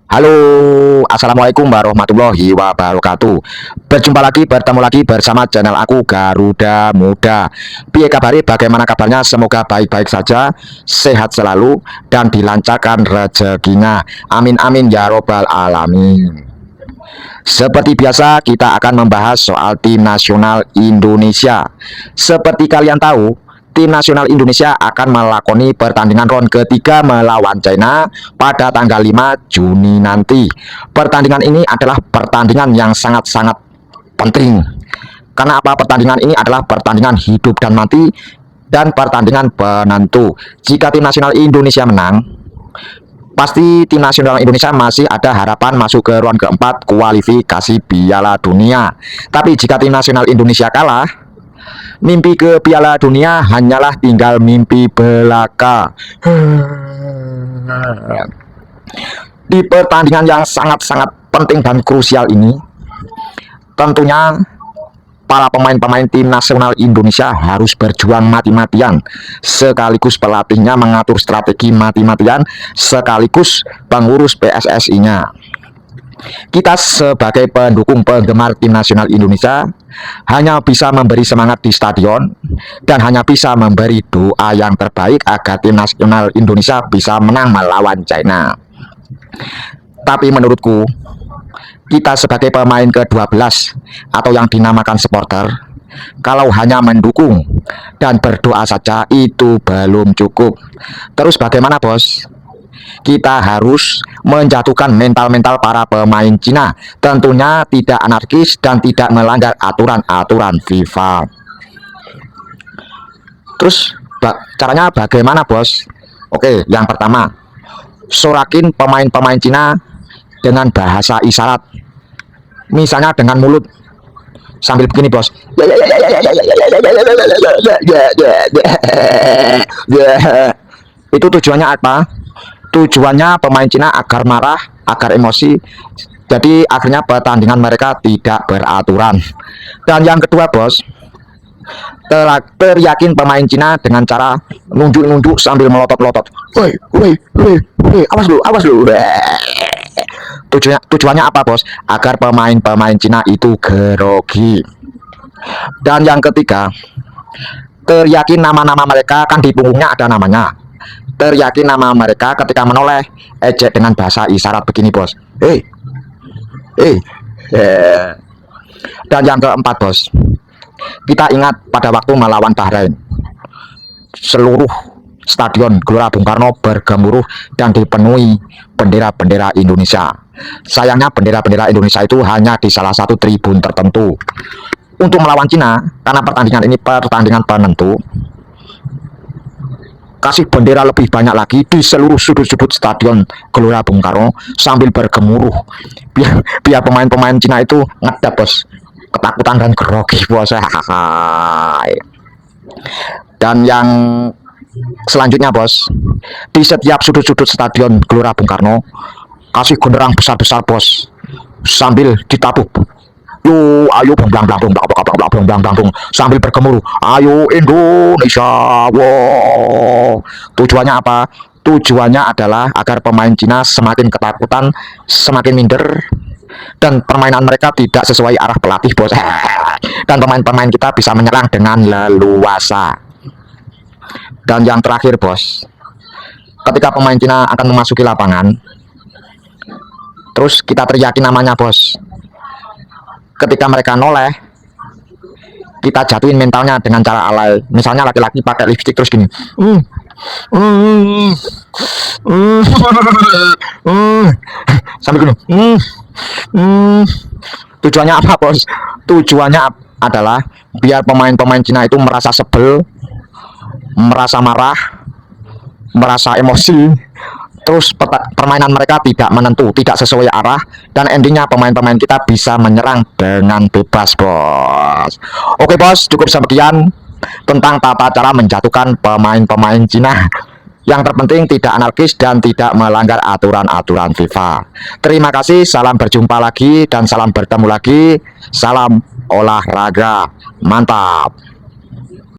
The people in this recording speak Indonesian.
Halo, assalamualaikum warahmatullahi wabarakatuh. Bertemu lagi bersama channel aku Garuda Muda. Piye kabari? Bagaimana kabarnya? Semoga baik-baik saja, sehat selalu, dan dilancarkan rezekinya. Amin amin ya robbal alamin. Seperti biasa, kita akan membahas soal tim nasional Indonesia. Seperti kalian tahu, tim nasional Indonesia akan melakoni pertandingan round ketiga melawan China pada tanggal 5 Juni nanti. Pertandingan ini adalah pertandingan yang sangat-sangat penting. Karena apa? Pertandingan ini adalah pertandingan hidup dan mati dan pertandingan penentu. Jika tim nasional Indonesia menang, pasti tim nasional Indonesia masih ada harapan masuk ke round keempat kualifikasi Piala Dunia. Tapi jika tim nasional Indonesia kalah, mimpi ke Piala Dunia hanyalah tinggal mimpi belaka. Di pertandingan yang sangat-sangat penting dan krusial ini, tentunya para pemain-pemain tim nasional Indonesia harus berjuang mati-matian, sekaligus pelatihnya mengatur strategi mati-matian, sekaligus pengurus PSSI-nya. Kita sebagai pendukung penggemar tim nasional Indonesia hanya bisa memberi semangat di stadion dan hanya bisa memberi doa yang terbaik agar tim nasional Indonesia bisa menang melawan China. Tapi menurutku, kita sebagai pemain ke-12 atau yang dinamakan supporter, kalau hanya mendukung dan berdoa saja itu belum cukup. Terus bagaimana, bos? Kita harus menjatuhkan mental-mental para pemain Cina, tentunya tidak anarkis dan tidak melanggar aturan-aturan FIFA. Terus caranya bagaimana, bos? Oke, yang pertama, sorakin pemain-pemain Cina dengan bahasa isyarat, misalnya dengan mulut sambil begini, bos. Itu tujuannya apa? Tujuannya pemain Cina agar marah, agar emosi, jadi akhirnya pertandingan mereka tidak beraturan. Dan yang kedua, bos, teriakin pemain Cina dengan cara nunjuk-nunjuk sambil melotot-melotot. Woi, woi, woi, woi, awas lu. Tujuannya apa, bos? Agar pemain-pemain Cina itu grogi. Dan yang ketiga, teriakin nama-nama mereka, kan di punggungnya ada namanya. Teriakin nama mereka ketika menoleh, ejek dengan bahasa isyarat begini, bos. Dan yang keempat, bos, kita ingat pada waktu melawan Bahrain, seluruh stadion Gelora Bung Karno bergemuruh dan dipenuhi bendera-bendera Indonesia. Sayangnya bendera-bendera Indonesia itu hanya di salah satu tribun tertentu. Untuk melawan Cina, karena pertandingan ini pertandingan penentu, kasih bendera lebih banyak lagi di seluruh sudut-sudut stadion Gelora Bung Karno sambil bergemuruh, biar pemain-pemain Cina itu ngedap, bos, ketakutan dan grogi, bos. Dan yang selanjutnya, bos, di setiap sudut-sudut stadion Gelora Bung Karno kasih genderang besar-besar, bos, sambil ditabuk. Yo, ayo blang sambil bergemuruh. Ayo Indonesia. Wow. Tujuannya apa? Tujuannya adalah agar pemain Cina semakin ketakutan, semakin minder, dan permainan mereka tidak sesuai arah pelatih, bos. Dan pemain-pemain kita bisa menyerang dengan leluasa. Dan yang terakhir, bos, ketika pemain Cina akan memasuki lapangan, terus kita teriakin namanya, bos. Ketika mereka noleh, kita jatuhin mentalnya dengan cara alay. Misalnya laki-laki pakai lipstick terus gini, sambil gini. Tujuannya apa, bos? Tujuannya adalah biar pemain-pemain Cina itu merasa sebel, merasa marah, merasa emosi. Terus permainan mereka tidak menentu, tidak sesuai arah, dan endingnya pemain-pemain kita bisa menyerang dengan bebas, bos. Oke, bos, cukup sekian tentang tata cara menjatuhkan pemain-pemain Cina. Yang terpenting tidak anarkis dan tidak melanggar aturan-aturan FIFA. Terima kasih, salam berjumpa lagi dan salam bertemu lagi. Salam olahraga, mantap.